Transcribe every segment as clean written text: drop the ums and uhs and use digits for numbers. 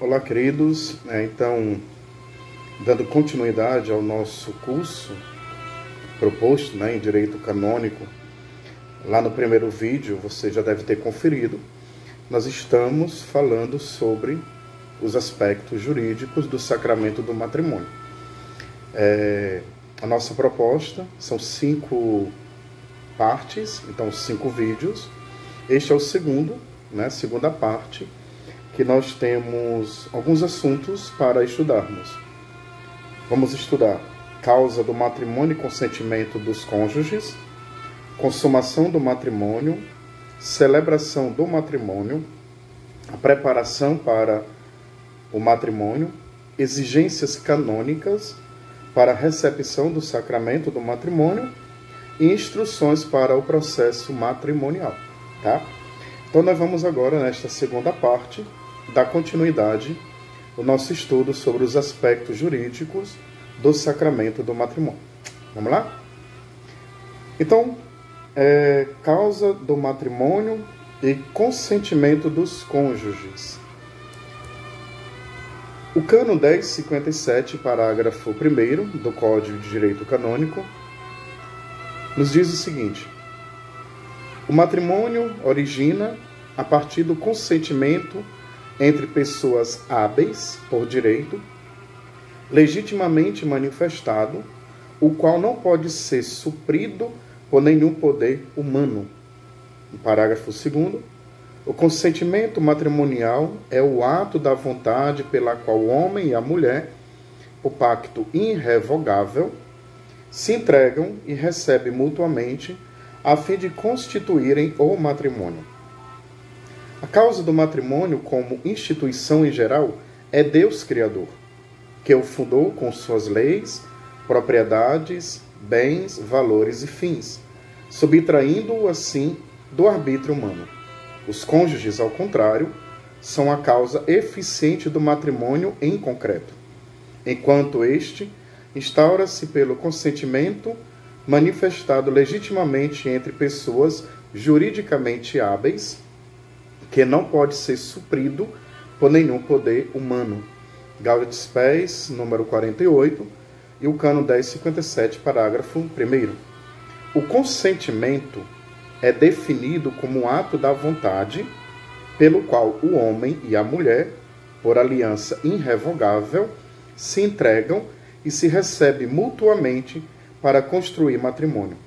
Olá, queridos. Então, dando continuidade ao nosso curso proposto em Direito Canônico, lá no primeiro vídeo, você já deve ter conferido, nós estamos falando sobre os aspectos jurídicos do sacramento do matrimônio. A nossa proposta são 5 partes, então 5 vídeos. Este é o segundo, segunda parte, que nós temos alguns assuntos para estudarmos. Vamos estudar causa do matrimônio e consentimento dos cônjuges, consumação do matrimônio, celebração do matrimônio, a preparação para o matrimônio, exigências canônicas para a recepção do sacramento do matrimônio e instruções para o processo matrimonial, tá? Então nós vamos agora, nesta segunda parte, dar continuidade ao nosso estudo sobre os aspectos jurídicos do sacramento do matrimônio. Vamos lá? Então, causa do matrimônio e consentimento dos cônjuges. O Cânon 1057, parágrafo 1º do Código de Direito Canônico, nos diz o seguinte: o matrimônio origina a partir do consentimento entre pessoas hábeis por direito, legitimamente manifestado, o qual não pode ser suprido por nenhum poder humano. No parágrafo 2º, o consentimento matrimonial é o ato da vontade pela qual o homem e a mulher, o pacto irrevogável, se entregam e recebem mutuamente a fim de constituírem o matrimônio. A causa do matrimônio como instituição em geral é Deus Criador, que o fundou com suas leis, propriedades, bens, valores e fins, subtraindo-o assim do arbítrio humano. Os cônjuges, ao contrário, são a causa eficiente do matrimônio em concreto, enquanto este instaura-se pelo consentimento manifestado legitimamente entre pessoas juridicamente hábeis, que não pode ser suprido por nenhum poder humano. Gaudium et Spes, número 48, e o Cânon 1057, parágrafo 1º. O consentimento é definido como um ato da vontade, pelo qual o homem e a mulher, por aliança irrevogável, se entregam e se recebem mutuamente para construir matrimônio.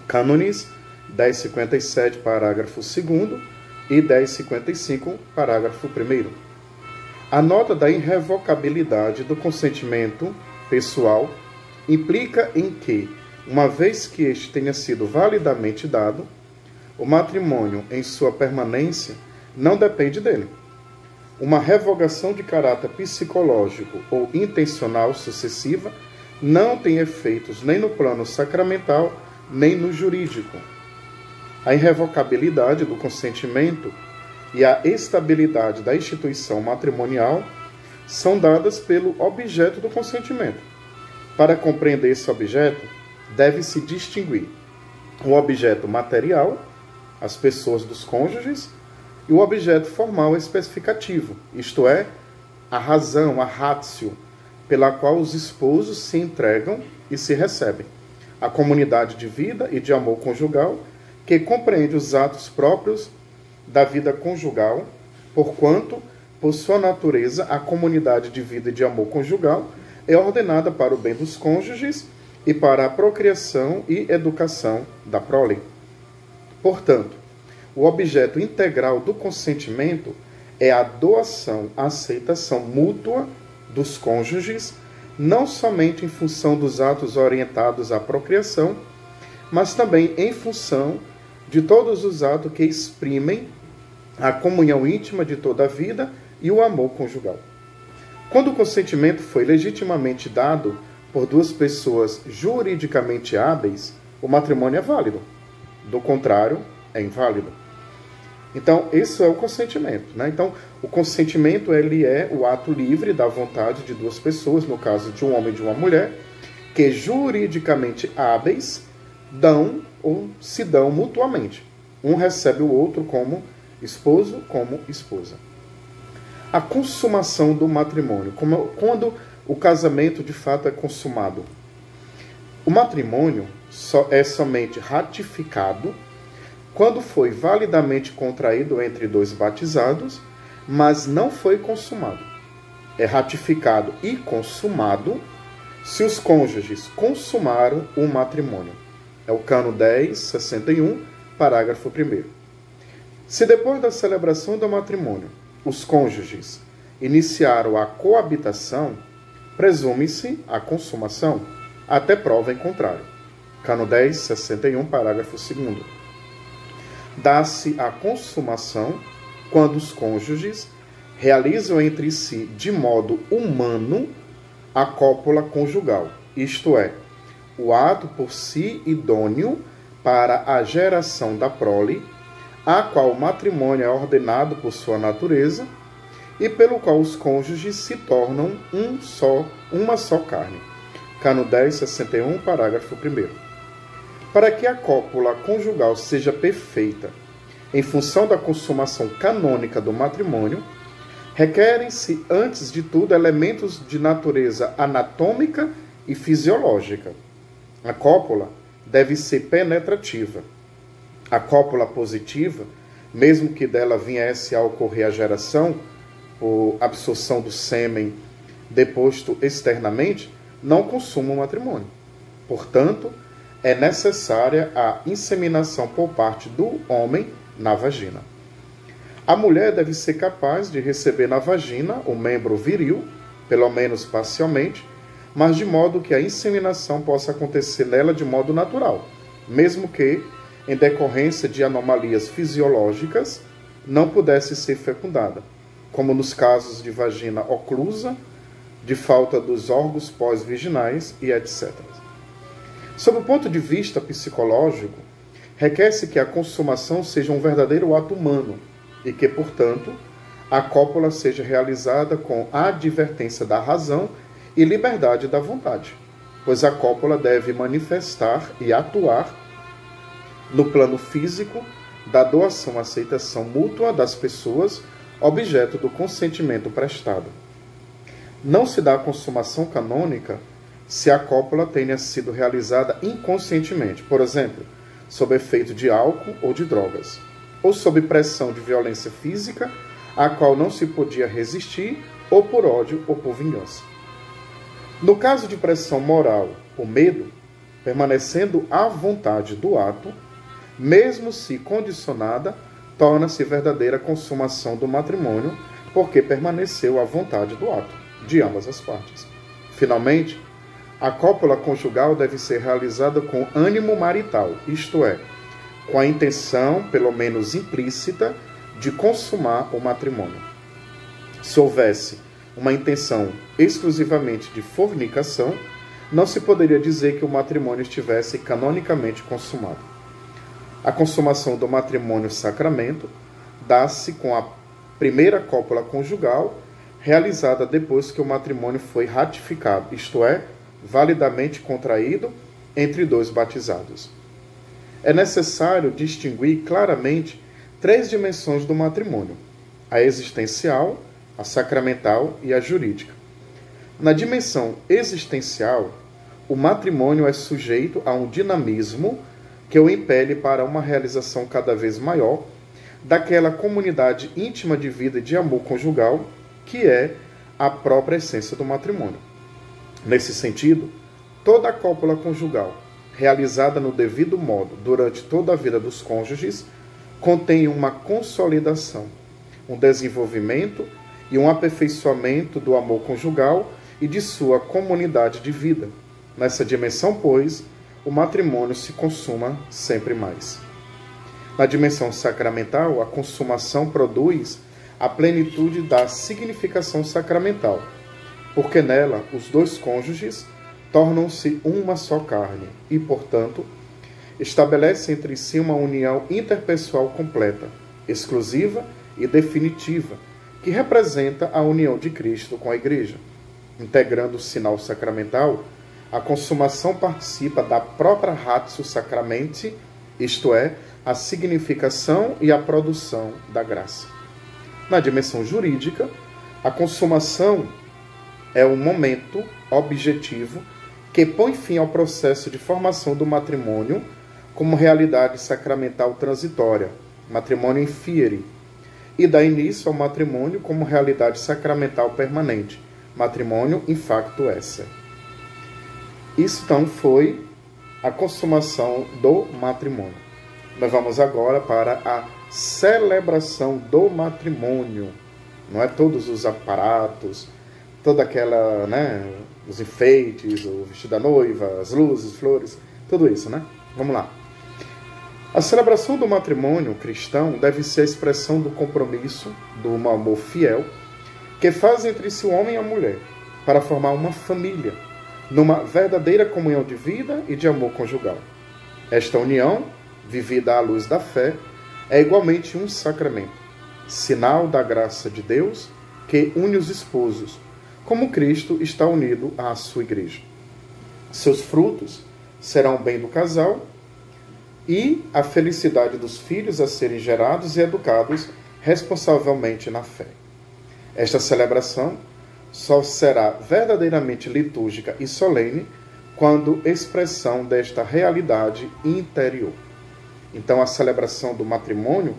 Cânones 1057, parágrafo 2º e 1055, parágrafo 1º. A nota da irrevocabilidade do consentimento pessoal implica em que, uma vez que este tenha sido validamente dado, o matrimônio em sua permanência não depende dele. Uma revogação de caráter psicológico ou intencional sucessiva não tem efeitos nem no plano sacramental, nem no jurídico. A irrevocabilidade do consentimento e a estabilidade da instituição matrimonial são dadas pelo objeto do consentimento. Para compreender esse objeto, deve-se distinguir o objeto material, as pessoas dos cônjuges, e o objeto formal especificativo, isto é, a razão, a ratio, pela qual os esposos se entregam e se recebem, a comunidade de vida e de amor conjugal, que compreende os atos próprios da vida conjugal, porquanto, por sua natureza, a comunidade de vida e de amor conjugal é ordenada para o bem dos cônjuges e para a procriação e educação da prole. Portanto, o objeto integral do consentimento é a doação, a aceitação mútua dos cônjuges, não somente em função dos atos orientados à procriação, mas também em função de todos os atos que exprimem a comunhão íntima de toda a vida e o amor conjugal. Quando o consentimento foi legitimamente dado por duas pessoas juridicamente hábeis, o matrimônio é válido. Do contrário, é inválido. Então, esse é o consentimento, Então, o consentimento ele é o ato livre da vontade de duas pessoas, no caso de um homem e de uma mulher, que juridicamente hábeis dão ou se dão mutuamente. Um recebe o outro como esposo, como esposa. A consumação do matrimônio, quando o casamento de fato é consumado. O matrimônio é somente ratificado quando foi validamente contraído entre dois batizados, mas não foi consumado. É ratificado e consumado se os cônjuges consumaram o matrimônio. É o cano 1061, parágrafo 1º. Se depois da celebração do matrimônio os cônjuges iniciaram a coabitação, presume-se a consumação, até prova em contrário. Cano 1061, parágrafo 2º. Dá-se a consumação quando os cônjuges realizam entre si de modo humano a cópula conjugal, isto é, o ato por si idôneo para a geração da prole, a qual o matrimônio é ordenado por sua natureza e pelo qual os cônjuges se tornam uma só carne. Cano 1061, parágrafo 1º. Para que a cópula conjugal seja perfeita, em função da consumação canônica do matrimônio, requerem-se, antes de tudo, elementos de natureza anatômica e fisiológica. A cópula deve ser penetrativa. A cópula positiva, mesmo que dela viesse a ocorrer a geração, por absorção do sêmen deposto externamente, não consuma o matrimônio. Portanto, é necessária a inseminação por parte do homem na vagina. A mulher deve ser capaz de receber na vagina o membro viril, pelo menos parcialmente, mas de modo que a inseminação possa acontecer nela de modo natural, mesmo que, em decorrência de anomalias fisiológicas, não pudesse ser fecundada, como nos casos de vagina oclusa, de falta dos órgãos pós-virginais e etc. Sob o ponto de vista psicológico, requer-se que a consumação seja um verdadeiro ato humano e que, portanto, a cópula seja realizada com a advertência da razão e liberdade da vontade, pois a cópula deve manifestar e atuar no plano físico da doação-aceitação mútua das pessoas, objeto do consentimento prestado. Não se dá a consumação canônica se a cópula tenha sido realizada inconscientemente, por exemplo, sob efeito de álcool ou de drogas, ou sob pressão de violência física, a qual não se podia resistir, ou por ódio ou por vingança. No caso de pressão moral ou medo, permanecendo à vontade do ato, mesmo se condicionada, torna-se verdadeira consumação do matrimônio, porque permaneceu à vontade do ato, de ambas as partes. Finalmente, a cópula conjugal deve ser realizada com ânimo marital, isto é, com a intenção, pelo menos implícita, de consumar o matrimônio. Se houvesse uma intenção exclusivamente de fornicação, não se poderia dizer que o matrimônio estivesse canonicamente consumado. A consumação do matrimônio sacramento dá-se com a primeira cópula conjugal, realizada depois que o matrimônio foi ratificado, isto é, validamente contraído entre dois batizados. É necessário distinguir claramente três dimensões do matrimônio: a existencial, a sacramental e a jurídica. Na dimensão existencial, o matrimônio é sujeito a um dinamismo que o impele para uma realização cada vez maior daquela comunidade íntima de vida e de amor conjugal que é a própria essência do matrimônio. Nesse sentido, toda a cópula conjugal, realizada no devido modo durante toda a vida dos cônjuges, contém uma consolidação, um desenvolvimento e um aperfeiçoamento do amor conjugal e de sua comunidade de vida. Nessa dimensão, pois, o matrimônio se consuma sempre mais. Na dimensão sacramental, a consumação produz a plenitude da significação sacramental, porque nela os dois cônjuges tornam-se uma só carne e, portanto, estabelece entre si uma união interpessoal completa, exclusiva e definitiva, que representa a união de Cristo com a Igreja. Integrando o sinal sacramental, a consumação participa da própria ratio sacramenti, isto é, a significação e a produção da graça. Na dimensão jurídica, A consumação é o momento objetivo que põe fim ao processo de formação do matrimônio como realidade sacramental transitória, matrimônio in fieri, e dá início ao matrimônio como realidade sacramental permanente, matrimônio in facto esse. Isso então foi a consumação do matrimônio. Nós vamos agora para a celebração do matrimônio. Não é todos os aparatos, toda aquela, né, os enfeites, o vestido da noiva, as luzes, flores, tudo isso, né? Vamos lá. A celebração do matrimônio cristão deve ser a expressão do compromisso, do amor fiel, que faz entre si o homem e a mulher, para formar uma família, numa verdadeira comunhão de vida e de amor conjugal. Esta união, vivida à luz da fé, é igualmente um sacramento, sinal da graça de Deus que une os esposos, como Cristo está unido à sua igreja. Seus frutos serão o bem do casal e a felicidade dos filhos a serem gerados e educados responsavelmente na fé. Esta celebração só será verdadeiramente litúrgica e solene quando expressão desta realidade interior. Então, a celebração do matrimônio,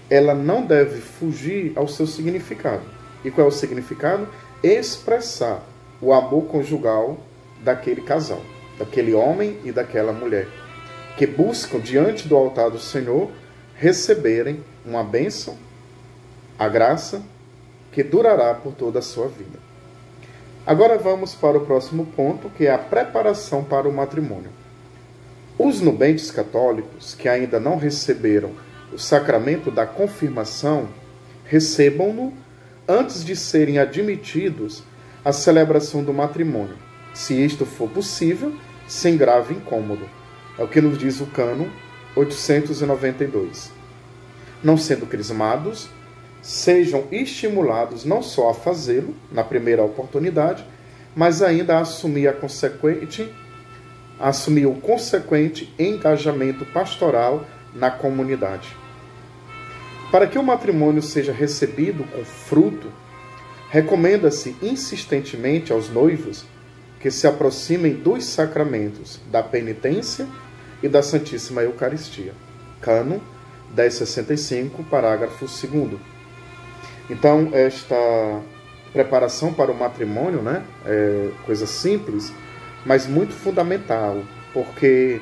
ela não deve fugir ao seu significado. E qual é o significado? Expressar o amor conjugal daquele casal, daquele homem e daquela mulher, que buscam, diante do altar do Senhor, receberem uma bênção, a graça, que durará por toda a sua vida. Agora vamos para o próximo ponto, que é a preparação para o matrimônio. Os nubentes católicos que ainda não receberam o sacramento da confirmação, recebam-no antes de serem admitidos à celebração do matrimônio, se isto for possível, sem grave incômodo. É o que nos diz o cânon 892. Não sendo crismados, sejam estimulados não só a fazê-lo na primeira oportunidade, mas ainda a assumir o consequente engajamento pastoral na comunidade. Para que o matrimônio seja recebido com fruto, recomenda-se insistentemente aos noivos que se aproximem dos sacramentos da penitência e da Santíssima Eucaristia. Cânon 1065, parágrafo 2º. Então, esta preparação para o matrimônio, né, é coisa simples, mas muito fundamental, porque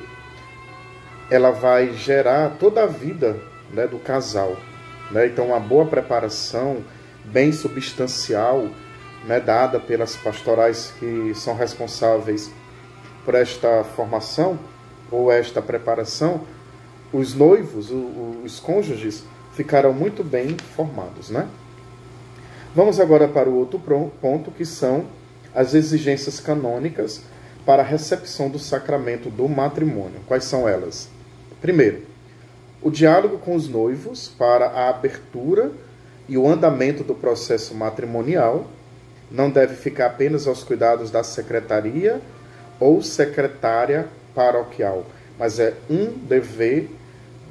ela vai gerar toda a vida, né, do casal. Né? Então, uma boa preparação, bem substancial, né, dada pelas pastorais que são responsáveis por esta formação ou esta preparação, os noivos, os cônjuges, ficarão muito bem formados, né? Vamos agora para o outro ponto, que são as exigências canônicas para a recepção do sacramento do matrimônio. Quais são elas? Primeiro, o diálogo com os noivos para a abertura e o andamento do processo matrimonial não deve ficar apenas aos cuidados da secretaria ou secretária paroquial, mas é um dever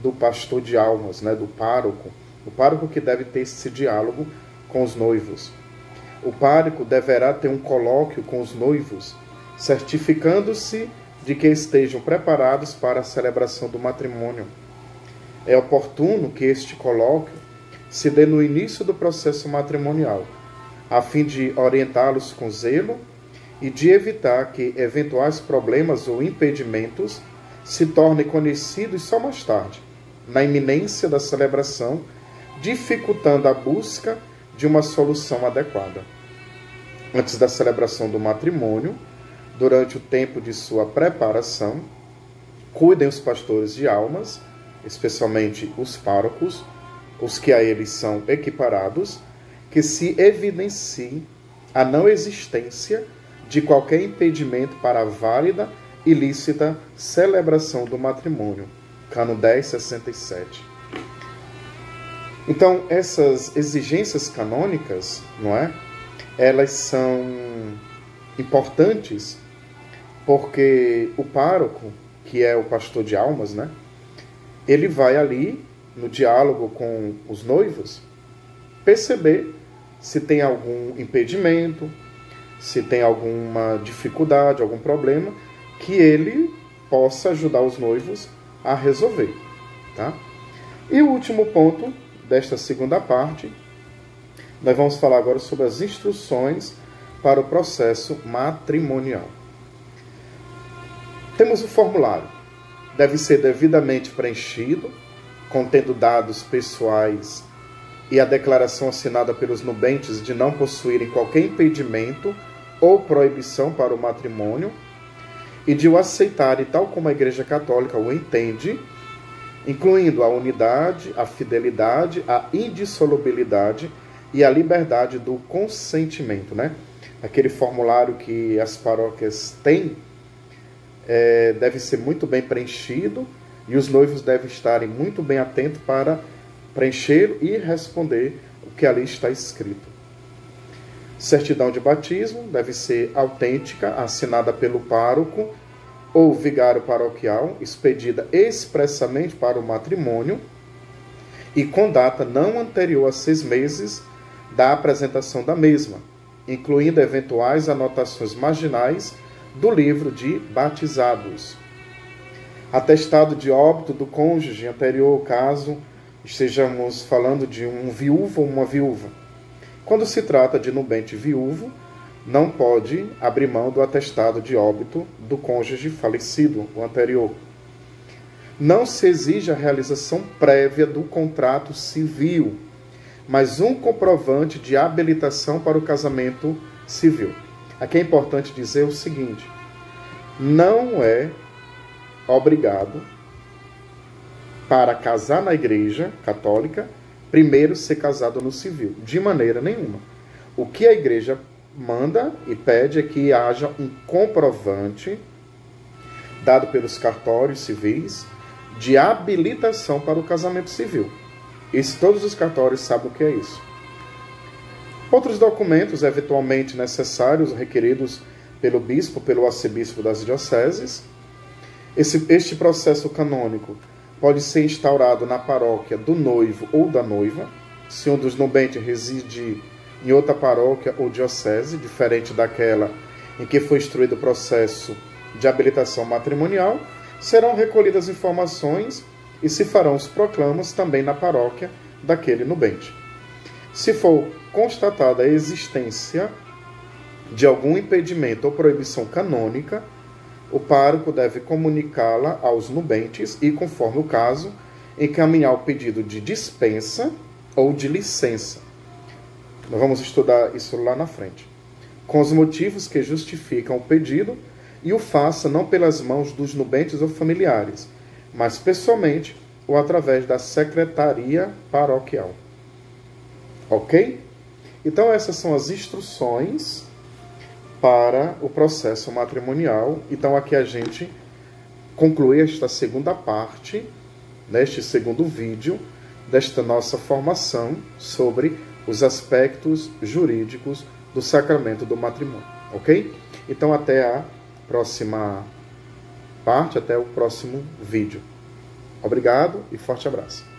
do pastor de almas, né, do pároco. O pároco que deve ter esse diálogo com os noivos. O pároco deverá ter um colóquio com os noivos, certificando-se de que estejam preparados para a celebração do matrimônio. É oportuno que este colóquio se dê no início do processo matrimonial, a fim de orientá-los com zelo e de evitar que eventuais problemas ou impedimentos se tornem conhecidos só mais tarde, na iminência da celebração, dificultando a busca de uma solução adequada. Antes da celebração do matrimônio, durante o tempo de sua preparação, cuidem os pastores de almas, especialmente os párocos, os que a eles são equiparados, que se evidencie a não existência de qualquer impedimento para a válida e lícita celebração do matrimônio. Cânon 1067. Então, essas exigências canônicas, não é? Elas são importantes porque o pároco, que é o pastor de almas, né? Ele vai ali, no diálogo com os noivos, perceber se tem algum impedimento, se tem alguma dificuldade, algum problema, que ele possa ajudar os noivos a resolver, tá? E o último ponto desta segunda parte, nós vamos falar agora sobre as instruções para o processo matrimonial. Temos o formulário. Deve ser devidamente preenchido, contendo dados pessoais e a declaração assinada pelos nubentes de não possuírem qualquer impedimento ou proibição para o matrimônio e de o aceitarem tal como a Igreja Católica o entende, incluindo a unidade, a fidelidade, a indissolubilidade e a liberdade do consentimento, né? Aquele formulário que as paróquias têm deve ser muito bem preenchido e os noivos devem estarem muito bem atentos para preencher e responder o que ali está escrito. Certidão de batismo deve ser autêntica, assinada pelo pároco ou vigário paroquial, expedida expressamente para o matrimônio e com data não anterior a 6 meses da apresentação da mesma, incluindo eventuais anotações marginais do livro de batizados. Atestado de óbito do cônjuge anterior, caso estejamos falando de um viúvo ou uma viúva. Quando se trata de nubente viúvo, não pode abrir mão do atestado de óbito do cônjuge falecido, o anterior. Não se exige a realização prévia do contrato civil, mas um comprovante de habilitação para o casamento civil. Aqui é importante dizer o seguinte: não é obrigado para casar na Igreja Católica primeiro ser casado no civil, de maneira nenhuma. O que a Igreja manda e pede é que haja um comprovante dado pelos cartórios civis de habilitação para o casamento civil. E todos os cartórios sabem o que é isso. Outros documentos eventualmente necessários, requeridos pelo bispo, pelo arcebispo das dioceses. Este processo canônico pode ser instaurado na paróquia do noivo ou da noiva, se um dos nubentes reside em outra paróquia ou diocese, diferente daquela em que foi instruído o processo de habilitação matrimonial, serão recolhidas informações e se farão os proclamas também na paróquia daquele nubente. Se for constatada a existência de algum impedimento ou proibição canônica, o pároco deve comunicá-la aos nubentes e, conforme o caso, encaminhar o pedido de dispensa ou de licença. Nós vamos estudar isso lá na frente. Com os motivos que justificam o pedido e o faça não pelas mãos dos nubentes ou familiares, mas pessoalmente ou através da secretaria paroquial. Ok? Então essas são as instruções para o processo matrimonial. Então aqui a gente conclui esta segunda parte, neste segundo vídeo, desta nossa formação sobre os aspectos jurídicos do sacramento do matrimônio. Ok? Então até a próxima parte, até o próximo vídeo. Obrigado e forte abraço.